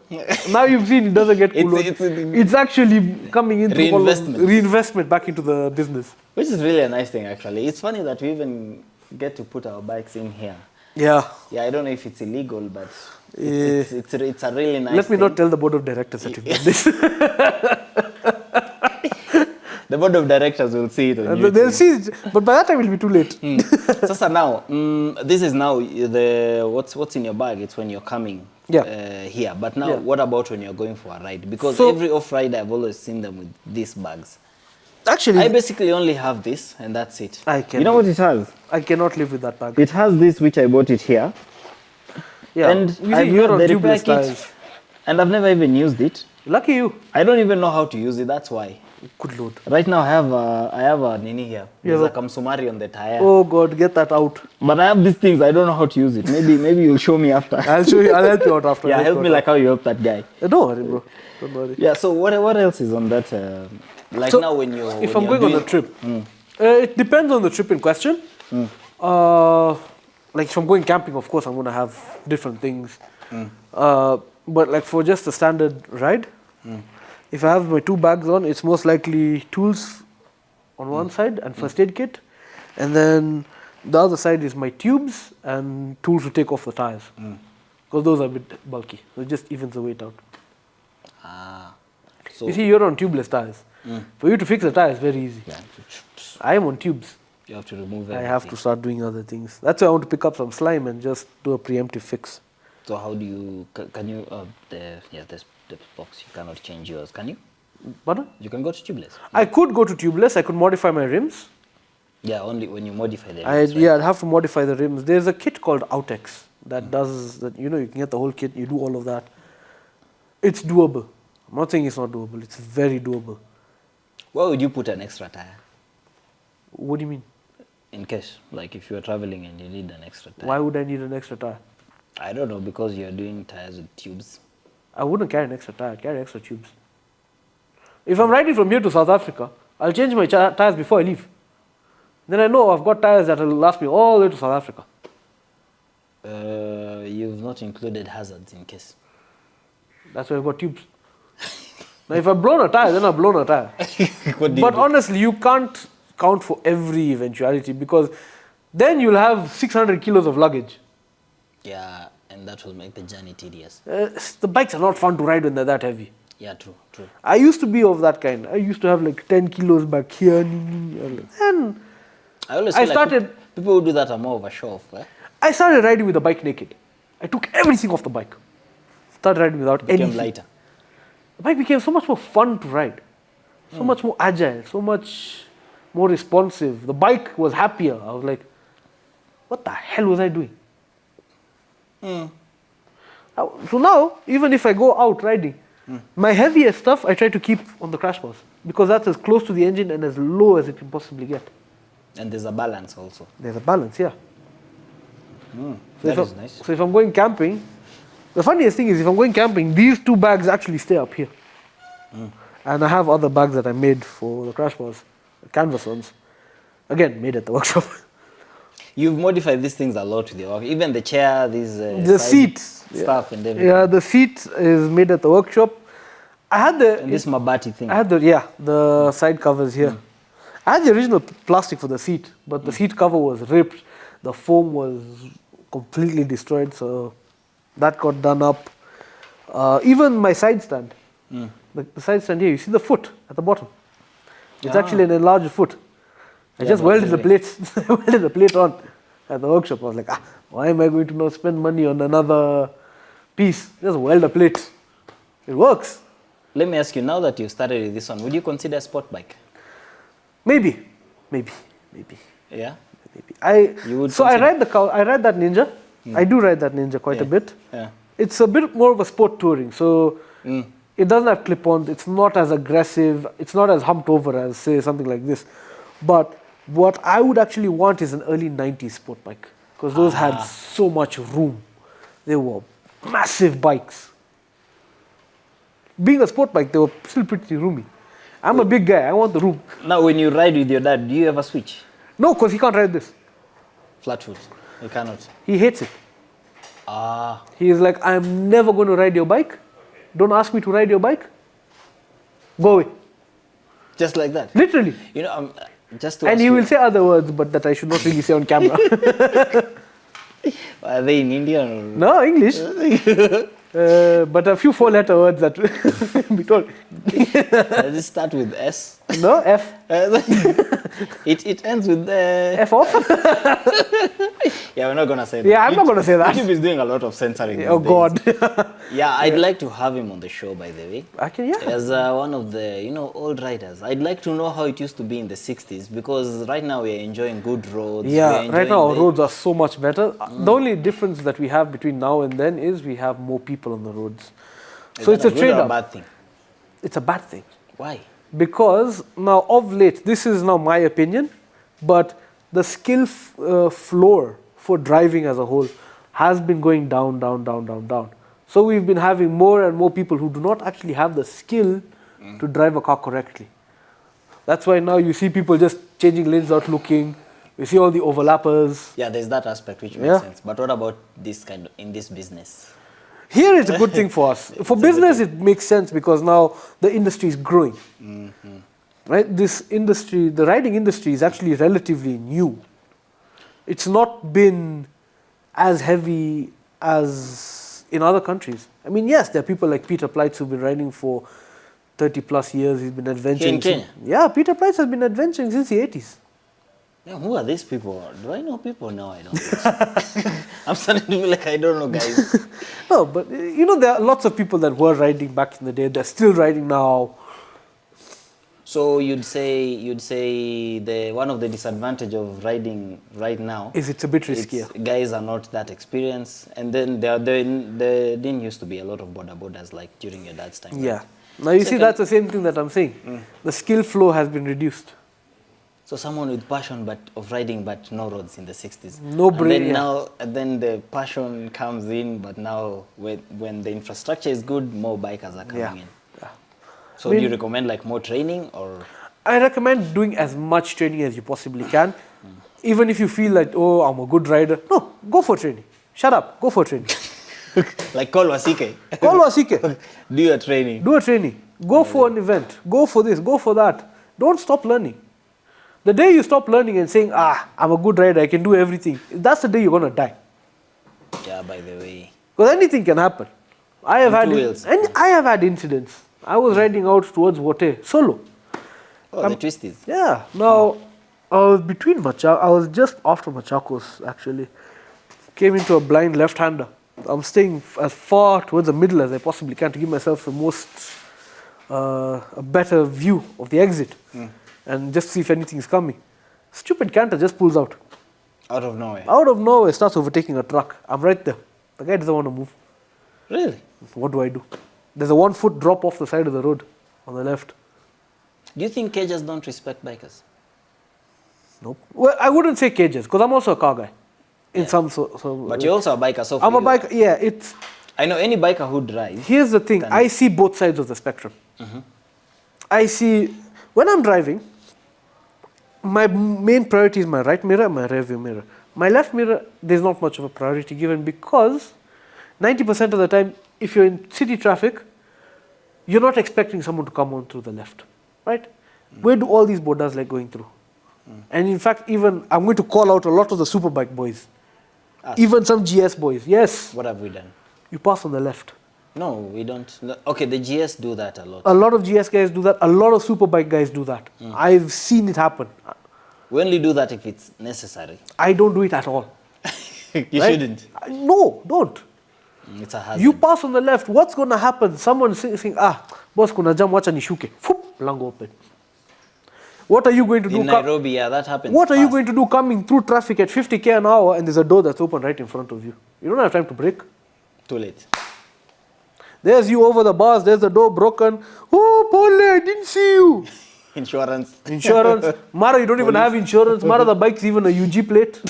Now you've seen it doesn't get kulwad. It's actually coming into reinvestment back into the business. Which is really a nice thing, actually. It's funny that we even get to put our bikes in here. Yeah. Yeah, I don't know if it's illegal, but it's a really nice Let me thing. not tell the board of directors that you've done this. The board of directors will see it on YouTube. They'll see it, but by that time it will be too late. Sasa now, this is now what's in your bag. It's when you're coming here. But now, what about when you're going for a ride? Because every off-rider, I've always seen them with these bags. Actually, I basically only have this, and that's it. You know what it has? I cannot live with that bag. It has this, which I bought it here. Yeah. And You I've see, you're on the repair tubeless kit, tires. and I've never even used it. Lucky you. I don't even know how to use it. That's why. Good lord. Right now, I have a nini here. There's a kamsumari on the tire. Oh God, get that out. But I have these things. I don't know how to use it. Maybe you'll show me after. I'll show you. I'll help you out after. Yeah, help me like how you help that guy. Don't worry, bro. Don't worry. Yeah. So what else is on that? Like So, now when you if I'm going on a trip, it depends on the trip in question. Like if I'm going camping, of course I'm going to have different things. But like for just a standard ride, if I have my 2 bags on, it's most likely tools on one side and first aid kit, and then the other side is my tubes and tools to take off the tires, because those are a bit bulky. So it just evens the weight out. You see, you're on tubeless tires. For you to fix the tire is very easy. Yeah. I am on tubes. You have to remove I everything. have to start doing other things. That's why I want to pick up some slime and just do a preemptive fix. So how do you, can you, this box, you cannot change yours, can you? Pardon? You can go to tubeless. I could go to tubeless. I could modify my rims. Yeah, only when you modify the rims, right? Yeah, I'd have to modify the rims. There's a kit called Outex that does that. You know, you can get the whole kit. You do all of that. It's doable. I'm not saying it's not doable. It's very doable. Why would you put an extra tire? What do you mean? In case, like if you are traveling and you need an extra tire. Why would I need an extra tire? I don't know, because you're doing tires with tubes. I wouldn't carry an extra tire. I'd carry extra tubes. If I'm riding from here to South Africa, I'll change my tires before I leave. Then I know I've got tires that will last me all the way to South Africa. You've not included hazards in case. That's why I've got tubes. Now, if I've blown a tire, then I've blown a tire. What do you But do? honestly, you can't count for every eventuality because then you'll have 600 kilos of luggage. Yeah, and that will make the journey tedious. The bikes are not fun to ride when they're that heavy. Yeah, true, true. I used to be of that kind. I used to have like 10 kilos back here. And I always I feel started- like people who do that are more of a show off. Eh? I started riding with the bike naked. I took everything off the bike. Started riding without Became anything. lighter. The bike became so much more fun to ride. So much more agile, so much more responsive. The bike was happier. I was like, what the hell was I doing? So now, even if I go out riding, my heaviest stuff I try to keep on the crash bars because that's as close to the engine and as low as it can possibly get. And there's a balance also. There's a balance, yeah. That is nice. So if I'm going camping, the funniest thing is if I'm going camping, these two bags actually stay up here. And I have other bags that I made for the crash bars, the canvas ones. Again, made at the workshop. You've modified these things a lot with your work. Even the chair, these The side seat. stuff and everything. Yeah, the seat is made at the workshop. I had the And this Mabati thing. I had the side covers here. I had the original plastic for the seat, but the seat cover was ripped. The foam was completely destroyed, so that got done up. Even my side stand, the side stand here, you see the foot at the bottom. It's actually an enlarged foot. I Yeah, just but welded the really- plates, welded the plate on at the workshop. I was like, why am I going to now spend money on another piece? Just weld a plate. It works. Let me ask you, now that you started with this one, would you consider a sport bike? Maybe. Yeah? You would So I consider- ride that Ninja. I do ride that Ninja quite a Yeah. bit. Yeah. It's a bit more of a sport touring, so it doesn't have clip-ons. It's not as aggressive. It's not as humped over as say something like this. But what I would actually want is an early '90s sport bike because those had so much room. They were massive bikes. Being a sport bike, they were still pretty roomy. I'm a big guy. I want the room. Now, when you ride with your dad, do you ever switch? No, because he can't ride this. Flat foot. You cannot. He hates it. Ah. He is like, I'm never going to ride your bike. Don't ask me to ride your bike. Go away. Just like that. Literally. You know, just to And ask he you, will say other words, but that I should not really say on camera. are they in Indian or? No, English. But a few four-letter words that be told. Does it start with S? No, F. It ends with F off? Yeah, we're not gonna say that. Yeah, I'm not going to say that. YouTube is doing a lot of censoring. Oh, these God. days. Yeah, I'd like to have him on the show, by the way. Yeah. As one of the, old riders. I'd like to know how it used to be in the 60s because right now we're enjoying good roads. Yeah, we're right now our enjoying roads are so much better. The only difference that we have between now and then is we have more people on the roads. So it's a good or trade-off. bad thing. It's a bad thing. Why? Because now of late, this is now my opinion, but the skill floor for driving as a whole has been going down. So we've been having more and more people who do not actually have the skill to drive a car correctly. That's why now you see people just changing lanes without looking. You see all the overlappers. Yeah, there's that aspect which makes Yeah. sense. But what about this in this business? Here it's a good thing for us. For business, it makes sense because now the industry is growing. Right? This industry, the riding industry, is actually relatively new. It's not been as heavy as in other countries. I mean, yes, there are people like Peter Plights who've been riding for 30 plus years. He's been adventuring. Here in Kenya? Yeah, Peter Price has been adventuring since the 80s. Yeah, who are these people? Do I know people? No, I don't think so. I'm starting to feel like I don't know, guys. No, but you know, there are lots of people that were riding back in the day. They're still riding now. So you'd say the one of the disadvantage of riding right now Is it's a bit riskier. guys are not that experienced, and then there didn't used to be a lot of borders like during your dad's time. Yeah. Right? Now you see, Second- that's the same thing that I'm saying. The skill flow has been reduced. So someone with passion of riding but no roads in the 60s. No and brain, then yeah. now and then the passion comes in, but now when the infrastructure is good, more bikers are coming Yeah. in. Yeah. So I mean- do you recommend like more training or? I recommend doing as much training as you possibly can. Even if you feel like, oh, I'm a good rider. No, go for training. Shut up, go for training. Like call Wasike. Call Wasike. Do your training. Do a training. Go for an event. Go for this. Go for that. Don't stop learning. The day you stop learning and saying, I'm a good rider, I can do everything, that's the day you're going to die. Yeah, by the way. Because anything can happen. I have On had two wheels. and I have had incidents. I was riding out towards Wote solo. Oh, the twisties. Yeah. Now I was between I was just after Machakos actually. Came into a blind left-hander. I'm staying as far towards the middle as I possibly can to give myself the most a better view of the exit and just see if anything is coming. Stupid canter just pulls out. Out of nowhere. Out of nowhere, starts overtaking a truck. I'm right there. The guy doesn't want to move. Really? What do I do? There's a 1 foot drop off the side of the road on the left. Do you think cages don't respect bikers? Nope. Well, I wouldn't say cages because I'm also a car guy. In Yeah. some But you're also a biker, so I'm for a you- biker. Yeah, it's. I know any biker who drives. Here's the thing. I see both sides of the spectrum. I see when I'm driving. My main priority is my right mirror, my rear view mirror. My left mirror, there's not much of a priority given because 90% of the time, if you're in city traffic, you're not expecting someone to come on through the left, right? Where do all these borders like going through? And in fact, even I'm going to call out a lot of the superbike boys, Us. even some GS boys. Yes, What have we done? you pass on the left. No, we don't. No, okay, the GS do that a lot. A lot of GS guys do that. A lot of superbike guys do that. I've seen it happen. We only do that if it's necessary. I don't do it at all. You right? shouldn't. No, don't. It's a hazard. You pass on the left, what's going to happen? Someone saying, boss, kuna jam, wacha nishuke. Foop, mlango open. What are you going to do? In Nairobi, yeah, that happens. What are you fast. going to do coming through traffic at 50k an hour and there's a door that's open right in front of you? You don't have time to brake. Too late. There's you over the bars, there's the door broken. Oh, Paul, I didn't see you. Insurance. Insurance. Mara, you don't even have insurance. Mara, the bike's even a UG plate.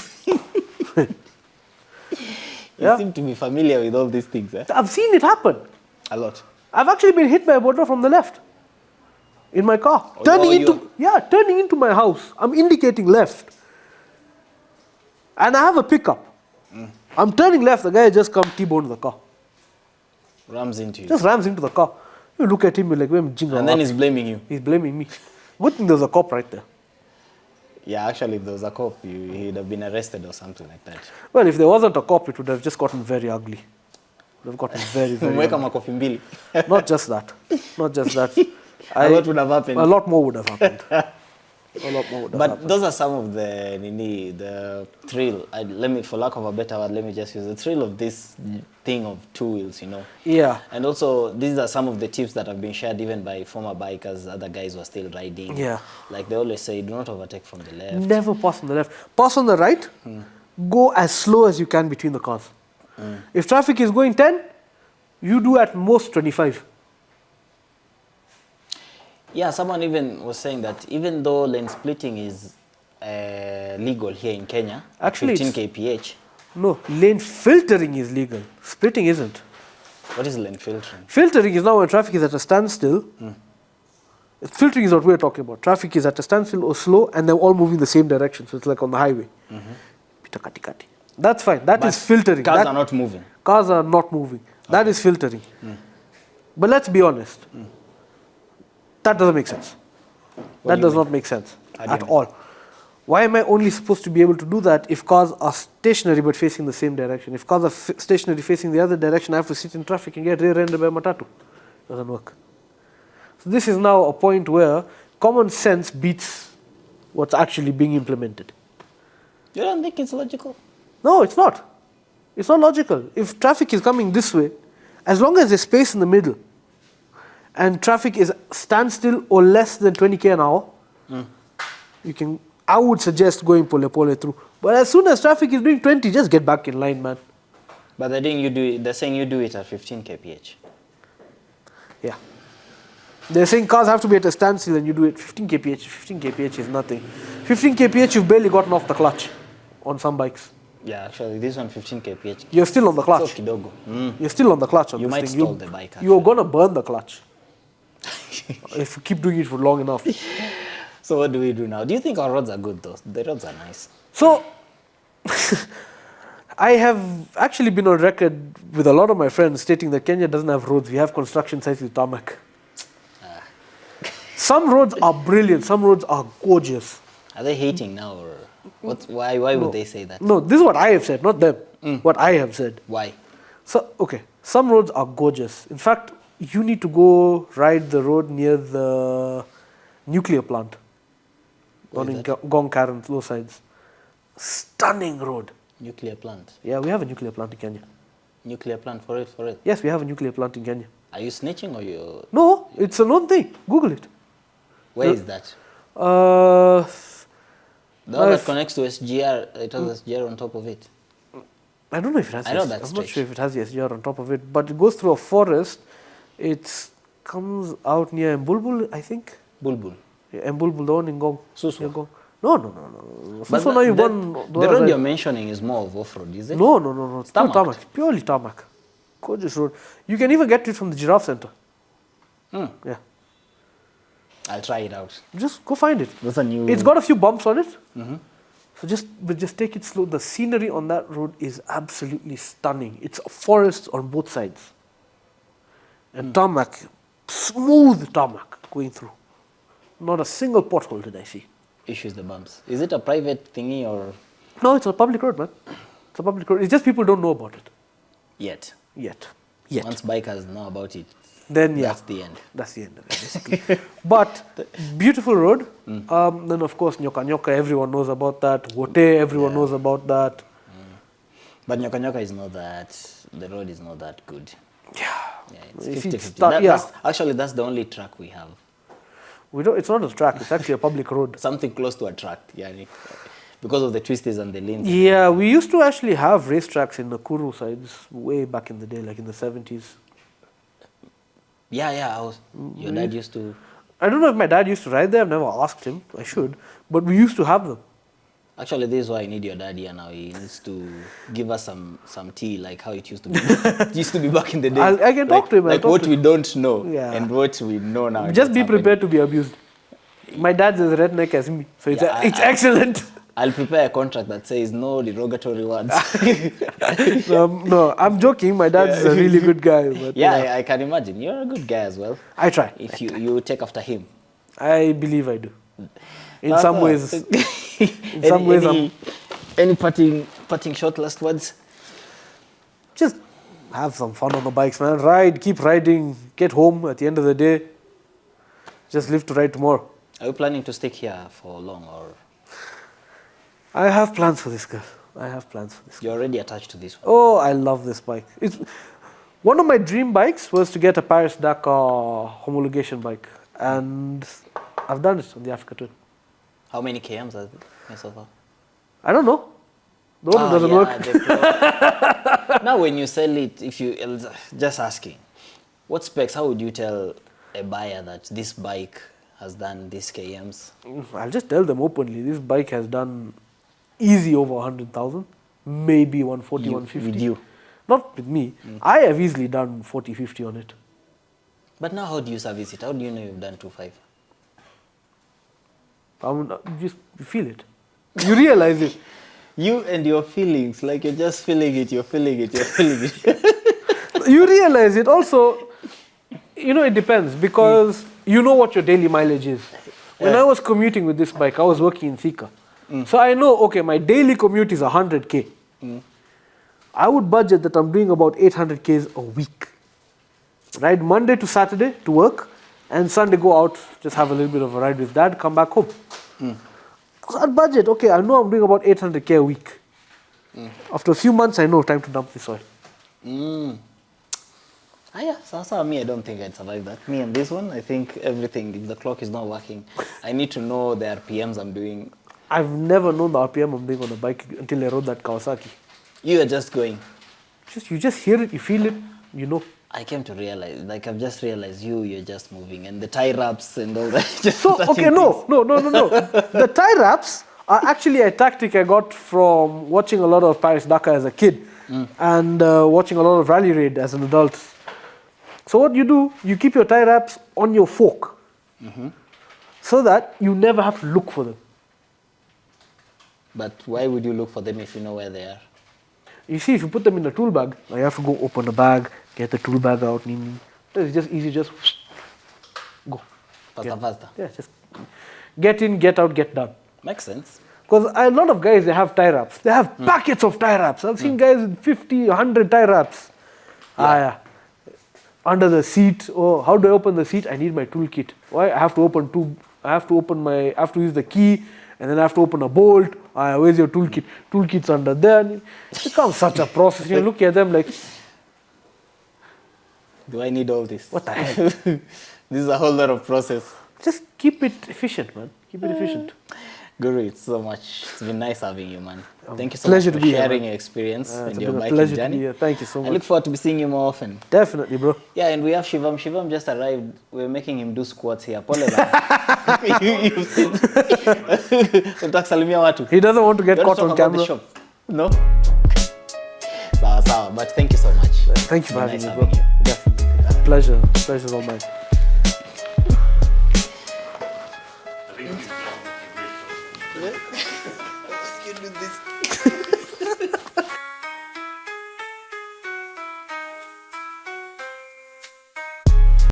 You seem to be familiar with all these things, eh? I've seen it happen. A lot. I've actually been hit by a border from the left in my car. Oh, Turning into my house. I'm indicating left. And I have a pickup. I'm turning left, the guy just come T-bone the car. Rams into you. Just rams into the car. You look at him, you're like, And then he's blaming you. he's blaming me. Good thing there's a cop right there. Yeah, actually, if there was a cop, he'd have been arrested or something like that. Well, if there wasn't a cop, it would have just gotten very ugly. It would have gotten very, very Mweka ugly. makofi mbili. Not just that. Not just that. A lot would have happened. A lot more would have happened. A lot more would have But happened. those are some of the thrill. For lack of a better word, let me just use the thrill of this thing of two wheels, you know. Yeah. And also, these are some of the tips that have been shared even by former bikers, other guys who are still riding. Yeah. Like they always say, do not overtake from the left. Never pass on the left. Pass on the right. Go as slow as you can between the cars. If traffic is going 10, you do at most 25. Yeah, someone even was saying that even though lane splitting is legal here in Kenya, Actually, 15 kph, No, lane filtering is legal. Splitting isn't. what is lane filtering? Filtering is now when traffic is at a standstill. Filtering is what we're talking about. Traffic is at a standstill or slow and they're all moving the same direction. So it's like on the highway. Pita kati kati. That's fine. That is filtering. Cars That- are not moving. Cars are not moving. That is filtering. But let's be honest. That doesn't make sense. What That do you does mean? not make sense How do you at mean? all. Why am I only supposed to be able to do that if cars are stationary but facing the same direction? If cars are stationary facing the other direction, I have to sit in traffic and get rear-ended by a matatu. Doesn't work. So So this is now a point where common sense beats what's actually being implemented. You don't think it's logical? No, it's not. It's not logical. If traffic is coming this way, as long as there's space in the middle, and traffic is standstill or less than 20 km an hour, you can. I would suggest going pole through. But as soon as traffic is doing 20, just get back in line, man. But they're saying you do it at 15 kph. Yeah. They're saying cars have to be at a standstill and you do it 15 kph. 15 kph is nothing. 15 kph, you've barely gotten off the clutch on some bikes. Yeah, actually, this one 15 kph. You're still on the clutch. So kidogo. You're still on the clutch on You this might thing. stall the bike, You're actually. going to burn the clutch if you keep doing it for long enough. So what do we do now? Do you think our roads are good though? The roads are nice. So, I have actually been on record with a lot of my friends stating that Kenya doesn't have roads. We have construction sites with tarmac. Some roads are brilliant. Some roads are gorgeous. Are they hating now or why would they say that? No, this is what I have said, not them. What I have said. Why? So, okay, some roads are gorgeous. In fact, you need to go ride the road near the nuclear plant. Down in Gong Karen, those sides. Stunning road. Nuclear plant. Yeah, we have a nuclear plant in Kenya. Nuclear plant for it. Yes, we have a nuclear plant in Kenya. Are you snitching or you? No, it's a known thing. Google it. Where is that? Uh, The one that connects to SGR, it has SGR on top of it. I don't know if it has. I know that I'm not stretch. sure if it has the SGR on top of it, but it goes through a forest. It comes out near Mbulbul, I think. Bulbul. Yeah, Mbulbul, the one in Gong. Suswa. Near Gong. No. But Suswa, now you've gone. the road you're mentioning is more of off-road, is it? No. It's not Tarmac. tarmac. Purely tarmac. Gorgeous road. You can even get it from the giraffe center. Yeah. I'll try it out. Just go find it. That's a new. It's got a few bumps on it. So just take it slow. The scenery on that road is absolutely stunning. It's forests on both sides. And tarmac, smooth tarmac going through. Not a single pothole did I see. issues the bumps. Is it a private thingy or No, it's a public road, man. It's a public road. It's just people don't know about it yet? yet. Once bikers know about it, Then yeah, that's the end. that's the end of it, basically. But beautiful road. Then of course Nyoka Nyoka, everyone knows about that. Wote, everyone knows about that. But Nyoka Nyoka is not that. The road is not that good. Yeah, it's If 50-50. it's yeah. Actually, that's the only track we have. We don't. It's not a track. It's actually a public road. Something close to a track, because of the twisties and the lanes. Yeah, we used to actually have racetracks in Nakuru sides way back in the day, like in the 70s. Yeah. Your dad used to. I don't know if my dad used to ride there. I've never asked him. I should. But we used to have them. Actually, this is why I need your dad here now. He needs to give us some tea, like how it used to be. It used to be back in the day. I can talk to him. Like what we don't know Yeah. and what we know now. Just be that's prepared to be abused. My dad's as redneck as me, so it's, Yeah, it's excellent. I'll prepare a contract that says no derogatory words. No, I'm joking. My dad's a really good guy. But Yeah, I can imagine. You're a good guy as well. I try. If you take after him. I believe I do. In some ways. In some ways, any parting short last words? just have some fun on the bikes, man. Ride, keep riding, get home at the end of the day. Just live to ride tomorrow. Are you planning to stick here for long, or I have plans for this girl. I have plans for this. you're already attached to this one? Oh, I love this bike. It's one of my dream bikes was to get a Paris Dakar homologation bike, and I've done it on the Africa tour. How many kms are there so far? I don't know. The order doesn't work. Now, when you sell it, if you just asking, what specs? How would you tell a buyer that this bike has done these kms? I'll just tell them openly. This bike has done easy over 100,000, maybe 140, 150. With you? Not with me. I have easily done 40, 50 on it. But now, how do you service it? How do you know you've done 2.5? Just feel it. You realize it. You and your feelings, like you're just feeling it, you're feeling it. You realize it. Also, it depends because you know what your daily mileage is. When I was commuting with this bike, I was working in Thika. So I know, okay, my daily commute is 100K. I would budget that I'm doing about 800Ks a week. Ride Monday to Saturday to work, and Sunday go out, just have a little bit of a ride with dad, come back home. So at budget, okay, I know I'm doing about 800k a week. After a few months, I know time to dump this oil. Yeah, so me, I don't think I'd survive that. Me and this one, I think everything, if the clock is not working, I need to know the RPMs I'm doing. I've never known the RPM I'm doing on a bike until I rode that Kawasaki. You are just going. You just hear it, you feel it, you know. I came to realize, like I've just realized you're just moving, and the tie wraps and all that. Just So, touching okay, no. The tie wraps are actually a tactic I got from watching a lot of Paris-Dakar as a kid and watching a lot of Rally Raid as an adult. So what you do, you keep your tie wraps on your fork so that you never have to look for them. But why would you look for them if you know where they are? You see, if you put them in a tool bag, you have to go open the bag, get the tool bag out. It's just easy, just go. Faster. Yeah, just get in, get out, get done. Makes sense. Because a lot of guys, they have tie wraps. They have packets of tie wraps. I've seen guys with 50, 100 tie wraps. Yeah. Under the seat. Oh, how do I open the seat? I need my toolkit. Why? I have to use the key, and then I have to open a bolt. Where's your toolkit? Toolkit's under there. It becomes such a process. You look at them like, do I need all this? What the heck? This is a whole lot of process. Just keep it efficient, man. Keep it efficient. Guru, it's so much. It's been nice having you, man. Thank you so pleasure much to for be here, sharing man. your experience and It's your been a biking pleasure journey. to be here. Thank you so much. I look forward to seeing you more often. Definitely, bro. Yeah, and we have Shivam. Shivam just arrived. We're making him do squats here. Pole bana. You've seen. Utakusalimia watu. He doesn't want to get You want caught to on talk about the camera. shop? No? Sawa, sawa. But thank you so much. Thank you for It's been having nice me, bro. having you. Definitely. Pleasure. Pleasure's all mine.